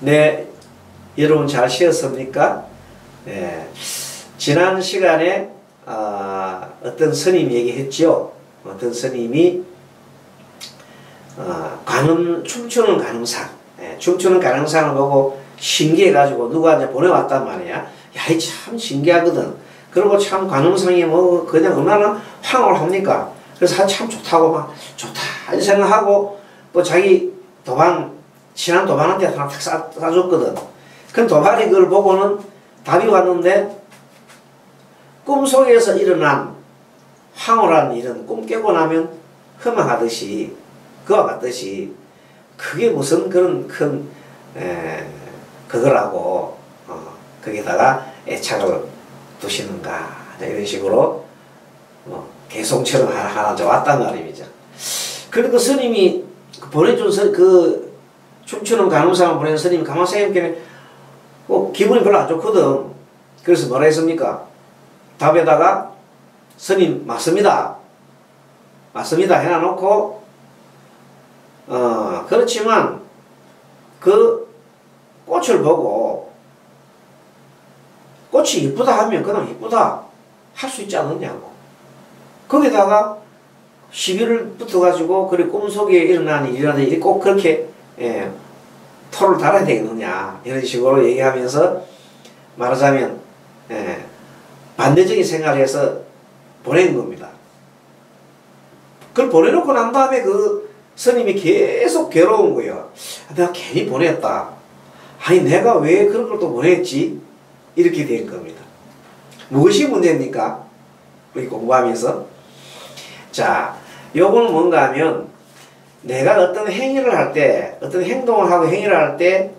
네, 여러분 잘 쉬었습니까? 네, 지난 시간에 어떤 스님이 얘기했죠. 어떤 스님이 춤추는 관음상, 춤추는 관음상을 보고 신기해가지고 누가 이제 보내왔단 말이야. 야, 이 참 신기하거든. 그리고 참 관음상이 뭐 그냥 얼마나 황홀합니까? 그래서 참 좋다고 막 좋다 이 생각하고 또 자기 친한 도반한테 하나 탁 싸줬거든. 그 도반이 그걸 보고는 답이 왔는데 꿈속에서 일어난 황홀한 일은 꿈 깨고 나면 허망하듯이 그와 같듯이 그게 무슨 그런 큰 그거라고 거기다가 애착을 두시는가 이런 식으로 개송처럼 하나 왔단 말입니다. 그리고 그 스님이 보내준 그 춤추는 관음상을 보낸 스님이 가만 생각해보면 기분이 별로 안 좋거든. 그래서 뭐라 했습니까? 답에다가 스님 맞습니다 해놔놓고 그렇지만 그 꽃을 보고 꽃이 이쁘다 하면 그냥 이쁘다 할 수 있지 않느냐고. 거기다가 시비를 붙어가지고 그래 꿈속에 일어난 일이라든지 꼭 그렇게 토를 달아야 되겠느냐 이런 식으로 얘기하면서 말하자면 반대적인 생각을 해서 보낸 겁니다. 그걸 보내놓고 난 다음에 그 스님이 계속 괴로운 거예요. 내가 괜히 보냈다. 아니 내가 왜 그런 걸 또 보냈지? 이렇게 된 겁니다. 무엇이 문제입니까? 우리 공부하면서 자, 요거는 뭔가 하면 내가 어떤 행위를 할 때, 어떤 행동을 하고 행위를 할 때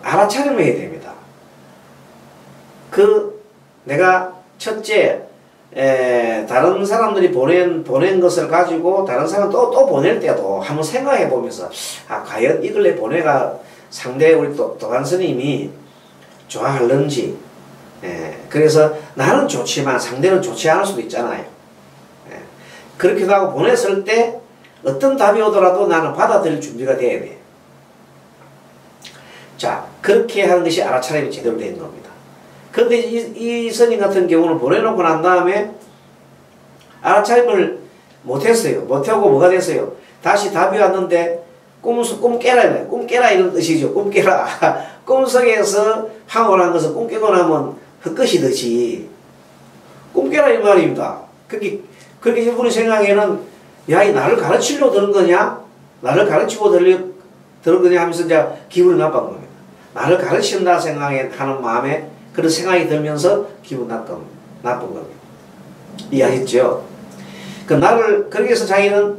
알아차림을 해야 됩니다. 내가 첫째 다른 사람들이 보낸 것을 가지고 다른 사람 또 보낼 때도 한번 생각해 보면서 과연 이걸 내 보내가 상대 우리 도관 스님이 좋아할는지. 그래서 나는 좋지만 상대는 좋지 않을 수도 있잖아요. 그렇게도 하고 보냈을 때 어떤 답이 오더라도 나는 받아들일 준비가 돼야 돼. 자, 그렇게 하는 것이 알아차림이 제대로 된 겁니다. 그런데 이 스님 같은 경우는 보내놓고 난 다음에 알아차림을 못했어요. 못하고 뭐가 됐어요? 다시 답이 왔는데 꿈 깨라 이런 뜻이죠. 꿈 깨라. 꿈속에서 황홀한 것을 꿈 깨고 나면 헛것이듯이 꿈 깨라 이 말입니다. 그렇게 이분의 생각에는 야, 이 나를 가르치려고 들은 거냐? 나를 가르치고 들은 거냐 하면서 이제 기분이 나쁜 겁니다. 나를 가르친다 생각하는 마음에 그런 생각이 들면서 기분 나쁜 겁니다. 이해하셨죠? 그렇게 해서 자기는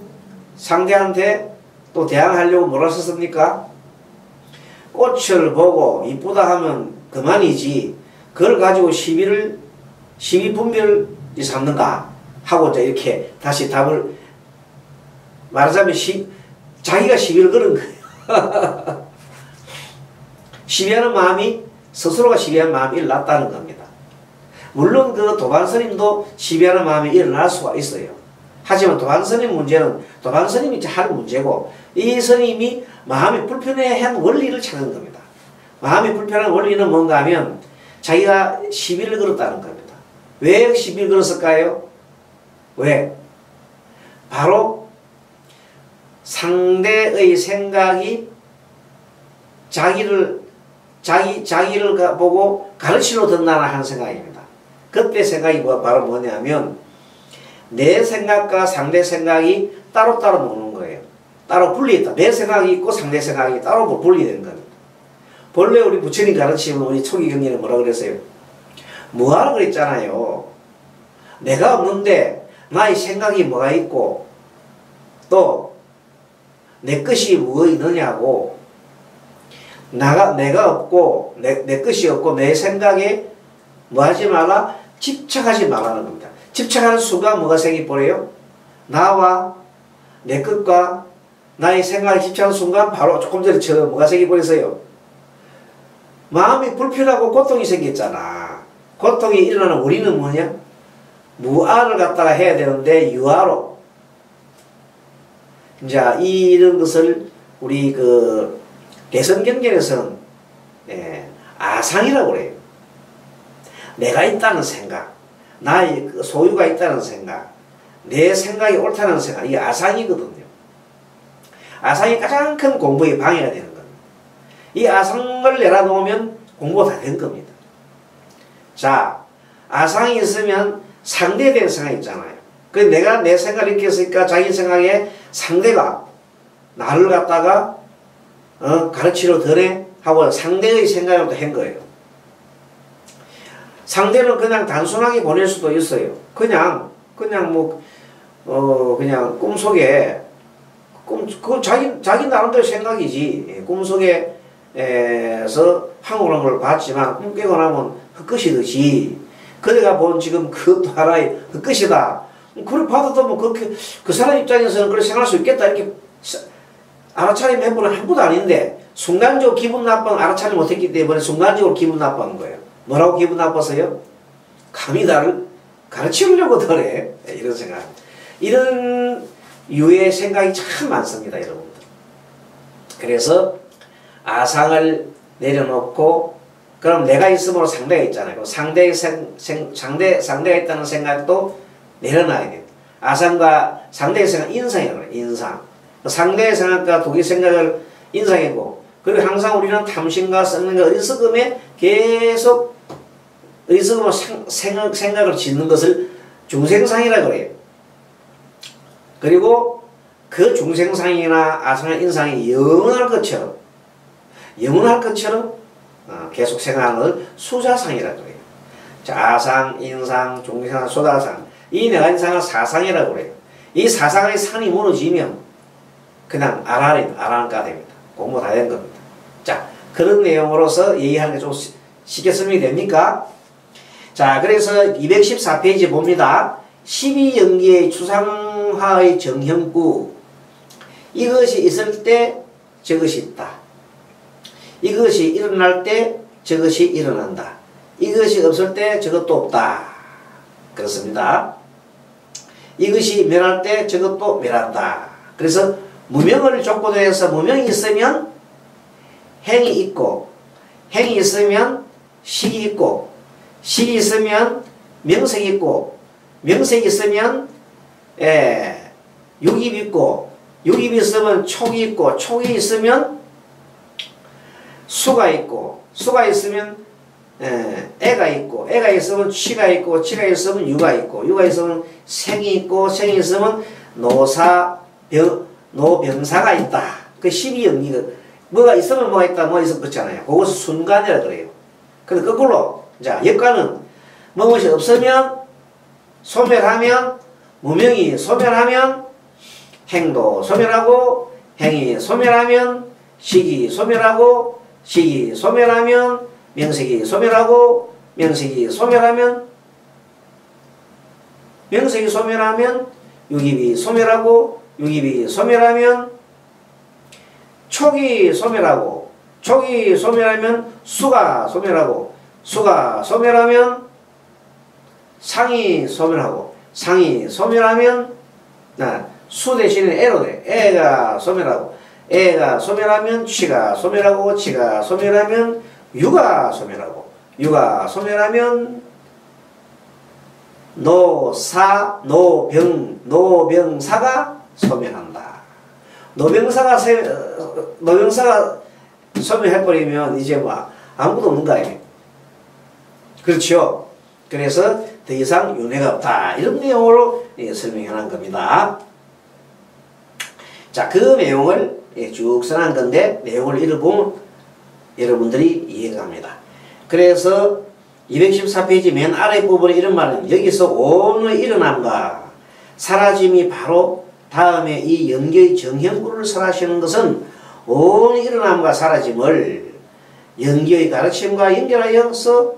상대한테 또 대항하려고 뭐라 썼습니까? 꽃을 보고 이쁘다 하면 그만이지 그걸 가지고 시비 분별을 삼는가 하고 이제 이렇게 다시 답을 말하자면 자기가 시비를 걸은 거예요. 시비하는 마음이 스스로가 시비하는 마음이 일어났다는 겁니다. 물론 그 도반스님도 시비하는 마음이 일어날 수가 있어요. 하지만 도반스님 문제는 도반스님이 하는 문제고 이 스님이 마음이 불편해한 원리를 찾는 겁니다. 마음이 불편한 원리는 뭔가 하면 자기가 시비를 걸었다는 겁니다. 왜 시비를 걸었을까요? 왜? 바로 상대의 생각이 자기를 보고 가르치려 든다는 하는 생각입니다. 그때 생각이 바로 뭐냐면 내 생각과 상대 생각이 따로따로 노는 거예요. 따로 분리했다. 내 생각이 있고 상대 생각이 따로 분리된 겁니다. 본래 우리 부처님 가르치면 우리 초기 경리는 뭐라 그랬어요? 뭐하라 그랬잖아요. 내가 없는데 나의 생각이 뭐가 있고 또 내 것이 뭐가 있느냐고 내가 없고 내 것이 없고 내 생각에 뭐 하지 말라? 집착하지 말라는 겁니다. 집착하는 순간 뭐가 생기버려요? 나와 내 것과 나의 생각에 집착하는 순간 바로 조금 전에 뭐가 생기버렸어요? 마음이 불편하고 고통이 생겼잖아. 고통이 일어나는 우리는 뭐냐? 무아를 갖다가 해야 되는데 유아로 이제 이런 것을 우리 개성경전에서는 아상이라고 그래요. 내가 있다는 생각, 나의 소유가 있다는 생각, 내 생각이 옳다는 생각, 이게 아상이거든요. 아상이 가장 큰 공부의 방해가 되는 겁니다. 이 아상을 내려놓으면 공부가 다 된 겁니다. 자, 아상이 있으면 상대된 생각이 있잖아요. 그 내가 내 생각을 이렇게 했으니까 자기 생각에 상대가 나를 갖다가 가르치려 드네 하고 상대의 생각을 또 한 거예요. 상대는 그냥 단순하게 보낼 수도 있어요. 그냥 그냥 꿈속에 그 자기 나름대로 생각이지. 꿈속에서 황홀한 걸 봤지만 꿈 깨고 나면 헛것이듯이 그대가 본 지금 그것도 하나의 헛것이다. 그걸 봐도 뭐 그렇게 그 사람 입장에서는 그렇게 생각할 수 있겠다 이렇게 알아차림 해보는 한 번도 아닌데 순간적으로 기분 나쁜 알아차림 못했기 때문에 순간적으로 기분 나쁜 거예요. 뭐라고 기분 나빴어요? 감히 나를 가르치려고 더래. 이런 생각. 이런 유의 생각이 참 많습니다, 여러분들. 그래서 아상을 내려놓고 그럼 내가 있으므로 상대가 있잖아요. 상대가 있다는 생각도 내려놔야 돼요. 아상과 상대의 생각, 인상이라고 해요. 인상. 상대의 생각과 독의 생각을 인상이고 그리고 항상 우리는 탐심과 썩는과 어리석음에 계속 어리석음으로 생각을 짓는 것을 중생상이라고 해요. 그리고 그 중생상이나 아상이나 인상이 영원할 것처럼 계속 생각하는 것을 수자상이라고 해요. 자, 아상, 인상, 중생상, 수자상 이 네 가지 상을 사상이라고 해요. 이 사상의 산이 무너지면 그냥 아라한가 됩니다. 공부 다 된 겁니다. 자, 그런 내용으로서 얘기하는 게 좀 쉽게 설명이 됩니까? 자, 그래서 214페이지 봅니다. 12연기의 추상화의 정형구. 이것이 있을 때 저것이 있다. 이것이 일어날 때 저것이 일어난다. 이것이 없을 때 저것도 없다. 그렇습니다. 이것이 멸할 때 저것도 멸한다. 그래서 무명을 조건으로 해서 무명이 있으면 행이 있고 행이 있으면 식이 있고 식이 있으면 명색이 있고 명색이 있으면 육입이 있고 육입이 있으면 촉이 있고 촉이 있으면 수가 있고 수가 있으면 애가 있고 애가 있으면 치가 있고 치가 있으면 유가 있고 유가 있으면 생이 있고 생이 있으면 노병사가 있다. 그 12연기가 뭐가 있으면 뭐가 있다 뭐가 있으면 그렇잖아요. 그것을 순간이라 그래요. 근데 거꾸로 자 역관은 무엇이 없으면 소멸하면 무명이 소멸하면 행도 소멸하고 행이 소멸하면 식이 소멸하고 식이 소멸하면 명색이 소멸하고 명색이 소멸하면 명색이 소멸하면 육입이 소멸하고 육입이 소멸하면 촉이 소멸하고 촉이 소멸하면 수가 소멸하고 수가 소멸하면 상이 소멸하고 상이 소멸하면 수 대신에 애로 돼. 애가 소멸하고 애가 소멸하면 치가 소멸하고 치가 소멸하면 유가 소멸하고 유가 소멸하면 노병사가 소멸한다. 노병사가 소멸해버리면 이제 뭐 아무것도 없는 거 아니에요. 그렇죠. 그래서 더 이상 윤회가 없다. 이런 내용으로 설명해 놓은 겁니다. 자, 그 내용을 쭉 써놓은 건데 내용을 읽어보면 여러분들이 이해가 갑니다. 그래서 214페이지 맨 아래 부분에 이런 말은 여기서 오의 일어남과 사라짐이 바로 다음에 이 연계의 정형구를 설하시는 것은 오의 일어남과 사라짐을 연계의 가르침과 연결하여서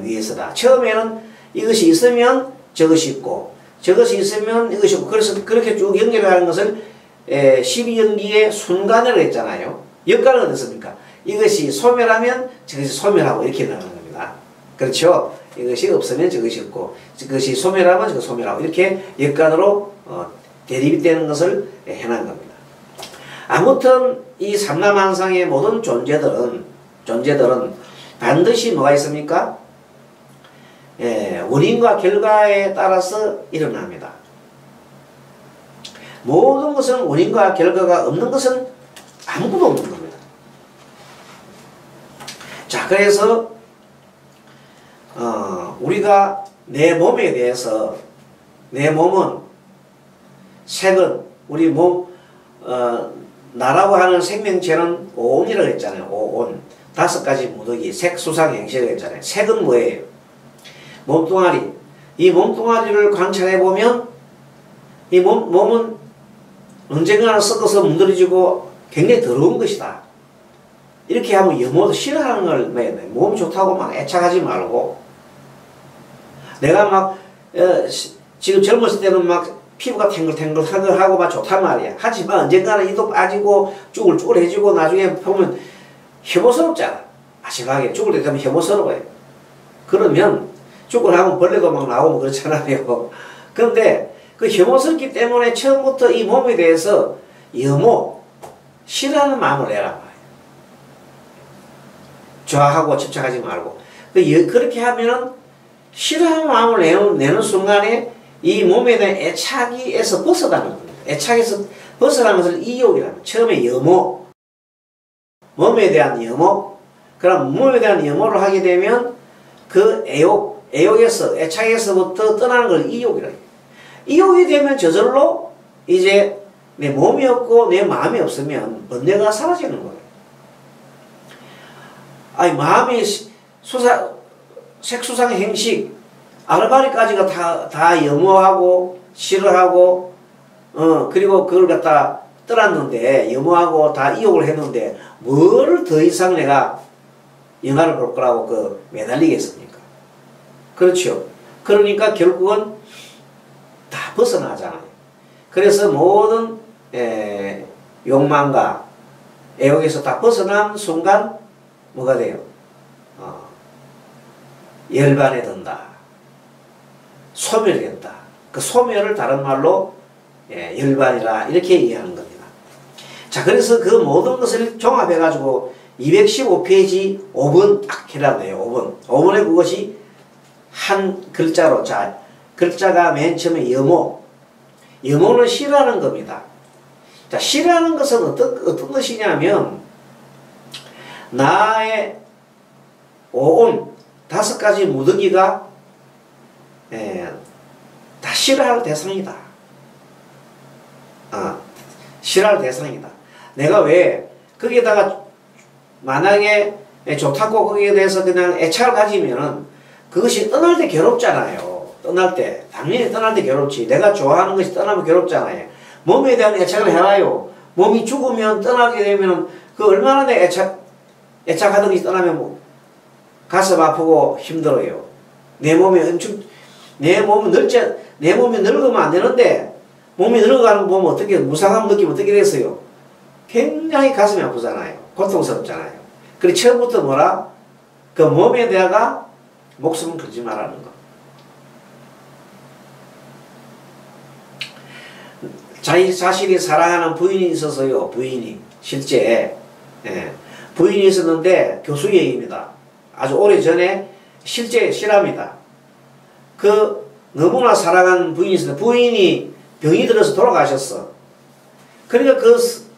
위해서다. 처음에는 이것이 있으면 저것이 있고 저것이 있으면 이것이 있고 그래서 그렇게 쭉 연결하는 것을 12연기의 순간이라고 했잖아요. 역관은 어떻습니까? 이것이 소멸하면 저것이 소멸하고 이렇게 나가는 겁니다. 그렇죠? 이것이 없으면 저것이 없고 그것이 소멸하면 저것이 소멸하고 이렇게 역관으로 대립이 되는 것을 해놓은 겁니다. 아무튼 이 삼라만상의 모든 존재들은 반드시 뭐가 있습니까? 원인과 결과에 따라서 일어납니다. 모든 것은 원인과 결과가 없는 것은 아무것도 없는 겁니다. 자, 그래서 우리가 내 몸에 대해서, 내 몸은 색은 우리 몸 나라고 하는 생명체는 오온이라고 했잖아요. 오온. 5가지 무더기, 색, 수상, 행식이라고 했잖아요. 색은 뭐예요? 몸뚱아리. 이 몸뚱아리를 관찰해보면 이 몸은 언젠가는 썩어서 문드러지고 굉장히 더러운 것이다. 이렇게 하면 염호도 싫어하는 걸 몸 좋다고 막 애착하지 말고, 내가 막 지금 젊었을 때는 막 피부가 탱글탱글하고 막 좋단 말이야. 하지만 언젠가는 이도 빠지고 쭈글쭈글해지고 나중에 보면 혐오스럽잖아. 아시하게 죽을 때 되면 혐오스러워요. 그러면 쭈글하면 벌레도 막 나오고 그렇잖아요. 그런데 그 혐오스럽기 때문에 처음부터 이 몸에 대해서 싫어하는 마음을 내란 말이에요. 좋아하고 집착하지 말고. 그렇게 하면은 싫어하는 마음을 내는 순간에 이 몸에 대한 애착에서 벗어나는 겁니다. 애착에서 벗어나는 것을 이욕이랍니다. 처음에 몸에 대한 염호. 그럼 몸에 대한 염호를 하게 되면 그 애욕에서, 애착에서부터 떠나는 걸 이욕이라고 해요. 이욕이 되면 저절로 이제 내 몸이 없고 내 마음이 없으면 번뇌가 사라지는 거예요. 아니, 마음이 색수상 행식, 아르바리까지가 다 염호하고 싫어하고 그리고 그걸 갖다 떠났는데, 염호하고 다 이욕을 했는데 뭐를 더 이상 내가 영화를 볼 거라고 매달리겠습니까? 그렇죠. 그러니까 결국은 다 벗어나잖아요. 그래서 모든 욕망과 애욕에서 다 벗어난 순간 뭐가 돼요? 열반에 든다. 소멸된다. 그 소멸을 다른 말로 열반이라 이렇게 이해하는 겁니다. 자, 그래서 그 모든 것을 종합해가지고 215페이지 5번 딱 해라고 해요. 5번. 5번에 그것이 한 글자로, 자, 글자가 맨 처음에 염호는 싫어하는 겁니다. 자, 싫어하는 것은 어떤 것이냐면, 나의 오온 5가지 무더기가 다 싫어할 대상이다. 싫어할 대상이다. 내가 왜 거기에다가 만약에 좋다고 거기에 대해서 그냥 애착을 가지면은 그것이 떠날 때 괴롭잖아요. 떠날 때. 당연히 떠날 때 괴롭지. 내가 좋아하는 것이 떠나면 괴롭잖아요. 몸에 대한 애착을 해봐요. 몸이 죽으면 떠나게 되면 그 얼마나 내 애착하던 것이 떠나면 뭐 가슴 아프고 힘들어요. 내 몸이 늙으면 안 되는데, 몸이 늙어가는 거 보면 어떻게, 무상함 느끼면 어떻게 됐어요? 굉장히 가슴이 아프잖아요. 고통스럽잖아요. 그리고 처음부터 뭐라? 그 몸에 대하가 목숨을 걸지 말라는 거. 자기 자신이 사랑하는 부인이 있어서요. 부인이 실제 부인이 있었는데 교수 얘기입니다. 아주 오래전에 실제 실화입니다. 너무나 사랑하는 부인이 있었는데 부인이 병이 들어서 돌아가셨어. 그러니까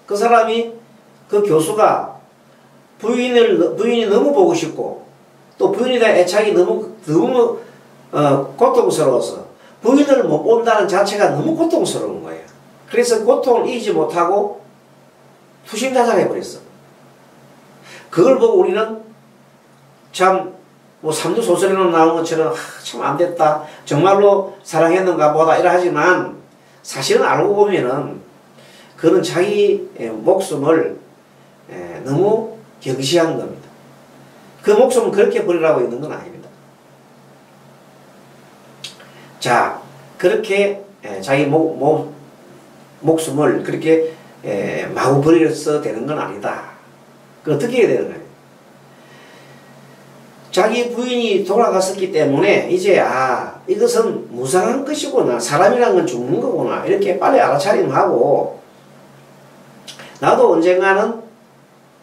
그 사람이, 그 교수가 부인이 너무 보고 싶고 또 부인에 대한 애착이 너무 고통스러워서 부인을 못 본다는 자체가 너무 고통스러운 거예요. 그래서 고통을 이기지 못하고 투심자살해버렸어. 그걸 보고 우리는 참 삼두소설에는 나온 것처럼 참 안됐다, 정말로 사랑했는가 보다 이라 하지만 사실은 알고 보면은 그는 자기 목숨을 너무 경시한 겁니다. 그 목숨을 그렇게 버리라고 있는 건 아닙니다. 자, 그렇게 자기 목숨을 그렇게 마구 버려서 되는 건 아니다. 그 어떻게 해야 되는 거예요? 자기 부인이 돌아갔었기 때문에 이제 이것은 무상한 것이구나, 사람이란 건 죽는 거구나, 이렇게 빨리 알아차림하고 나도 언젠가는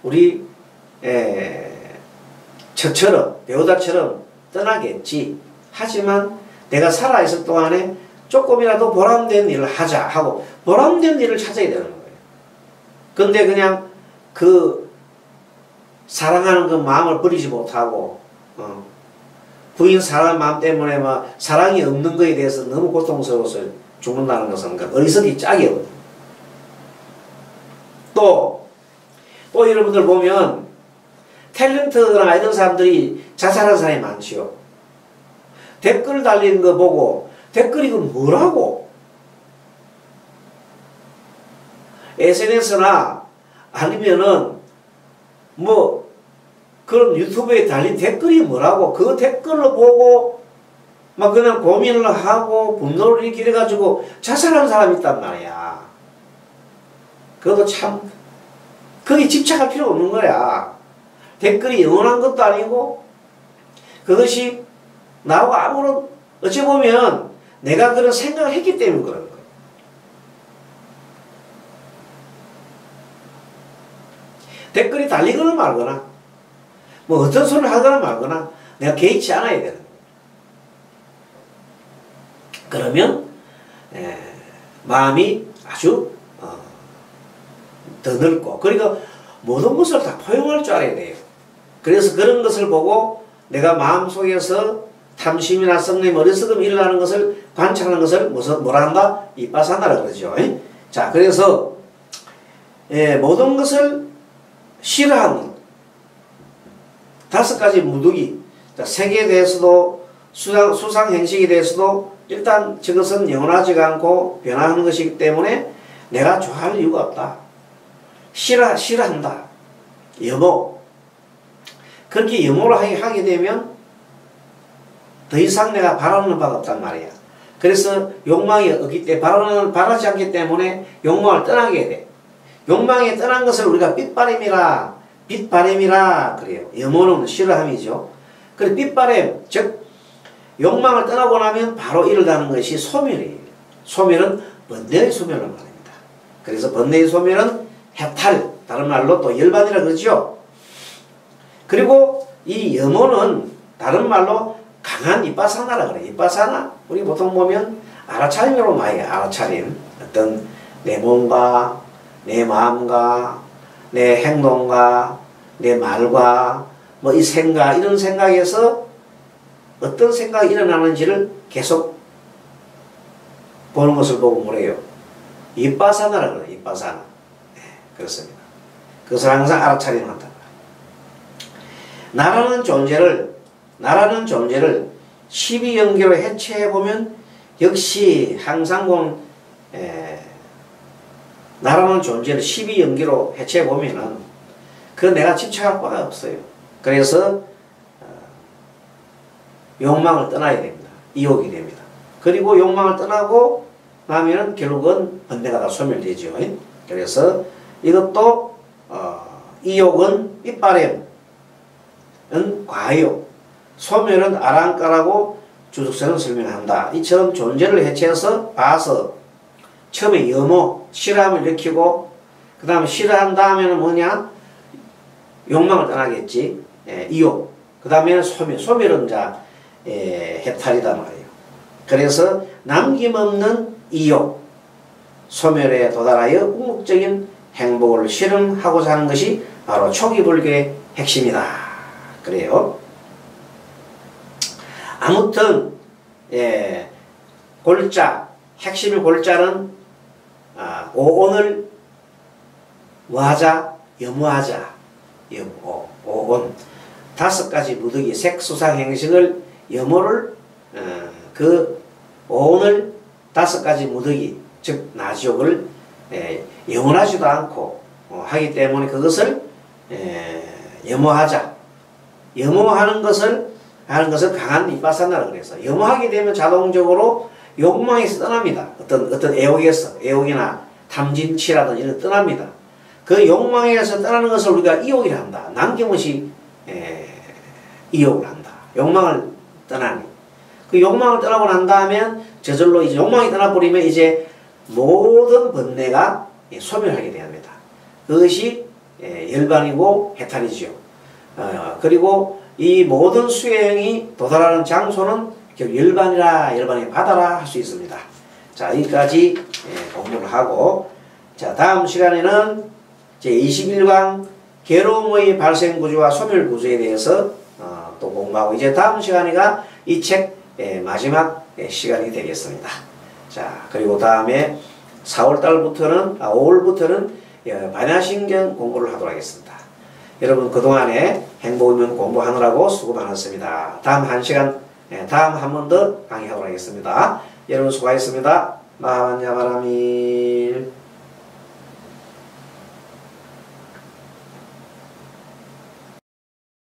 우리 저처럼 배우자처럼 떠나겠지. 하지만 내가 살아있을 동안에 조금이라도 보람된 일을 하자 하고 보람된 일을 찾아야 되는 거예요. 근데 그냥 그 사랑하는 그 마음을 버리지 못하고 부인 사랑하는 마음 때문에 막 사랑이 없는 거에 대해서 너무 고통스러워서 죽는다는 것은 어리석기 짝이거든요. 또 여러분들 보면 탤런트나 이런 사람들이 자살하는 사람이 많지요. 댓글 달리는 거 보고 댓글이 그 뭐라고? SNS나 아니면은 뭐 그런 유튜브에 달린 댓글이 뭐라고? 그 댓글로 보고 막 그냥 고민을 하고 분노를 일으켜가지고 자살하는 사람이 있단 말이야. 그것도 참 거기 집착할 필요 없는 거야. 댓글이 영원한 것도 아니고 그것이 나하고 아무런 어찌 보면 내가 그런 생각을 했기 때문에 그런 거예요. 댓글이 달리거나 말거나 뭐 어떤 소리를 하거나 말거나 내가 개의치 않아야 되는 거예요. 그러면 마음이 아주 더 넓고 그러니까 모든 것을 다 포용할 줄 알아야 돼요. 그래서 그런 것을 보고 내가 마음속에서 탐심이나 썩냄, 어리석음 일어나는 것을 관찰하는 것을 뭐라 한다? 이빠사나라 그러죠. 자, 그래서 모든 것을 싫어하는 5가지 무득이 색에 대해서도 수상 행식에 대해서도 일단 저것은 영원하지가 않고 변화하는 것이기 때문에 내가 좋아할 이유가 없다. 싫어한다. 여모. 그렇게 여모를 하게 되면 더 이상 내가 바라는 바가 없단 말이야. 그래서 욕망이 없기 때문에 바라지 않기 때문에 욕망을 떠나게 돼. 욕망에 떠난 것을 우리가 빛바램이라 그래요. 여모는 싫어함이죠. 그래서 빛바램, 즉 욕망을 떠나고 나면 바로 일어나는 것이 소멸이에요. 소멸은 번뇌의 소멸을 말합니다. 그래서 번뇌의 소멸은 해탈, 다른 말로 또 열반이라 그러죠. 그리고 이 여모는 다른 말로 강한 이빠사나라 그래요. 이빠사나 우리 보통 보면 알아차림으로 많이 해요. 알아차림. 어떤 내 몸과 내 마음과 내 행동과 내 말과 뭐 이 생각 이런 생각에서 어떤 생각이 일어나는지를 계속 보는 것을 보고 뭐래요? 이빠사나라 그래요. 이빠사나. 네, 그렇습니다. 그것을 항상 알아차림한다. 나라는 존재를 12연계로 해체해보면 역시 항상 나라는 존재를 12연계로 해체해보면은 그 내가 집착할 바가 없어요. 그래서 욕망을 떠나야 됩니다. 이욕이 됩니다. 그리고 욕망을 떠나고 나면은 결국은 번뇌가 다 소멸되죠. 그래서 이것도 이욕은 삐빠렘 과욕, 소멸은 아랑까라고 주석서는 설명한다. 이처럼 존재를 해체해서 봐서 처음에 여모, 싫어함을 일으키고 그 다음에 싫어한 다음에는 뭐냐? 욕망을 떠나겠지. 이욕. 그 다음에는 소멸은 해탈이다 말이에요. 그래서 남김없는 이욕, 소멸에 도달하여 궁극적인 행복을 실현하고자 하는 것이 바로 초기불교의 핵심이다. 그래요. 아무튼 골자, 핵심의 골자는 오온을 뭐하자? 염호하자. 오온 5가지 무득이 색수상행식을 염호를 그 오온을 5가지 무득이 즉 나지욕을 영원하지도 않고 하기 때문에 그것을 염호하자. 염호하는 것을 강한 이빠사나라 그래서 염호하게 되면 자동적으로 욕망에서 떠납니다. 어떤 애욕이나 탐진치라든지 이런 떠납니다. 그 욕망에서 떠나는 것을 우리가 이욕이라 한다. 남김없이 이욕을 한다. 욕망을 떠나니. 그 욕망을 떠나고 난 다음에 저절로 이제 욕망이 떠나버리면 이제 모든 번뇌가 소멸하게 됩니다. 그것이 열반이고 해탈이죠. 그리고 이 모든 수행이 도달하는 장소는 결국 열반의 바다라 할 수 있습니다. 자, 여기까지 공부를 하고, 자, 다음 시간에는 제21강 괴로움의 발생 구조와 소멸 구조에 대해서 또 공부하고, 이제 다음 시간이가 이 책 마지막 시간이 되겠습니다. 자, 그리고 다음에 5월부터는 반야신경 공부를 하도록 하겠습니다. 여러분 그동안에 행복이면 공부하느라고 수고 많았습니다. 다음 한 번 더 강의하도록 하겠습니다. 여러분 수고하셨습니다. 마하반야바라밀.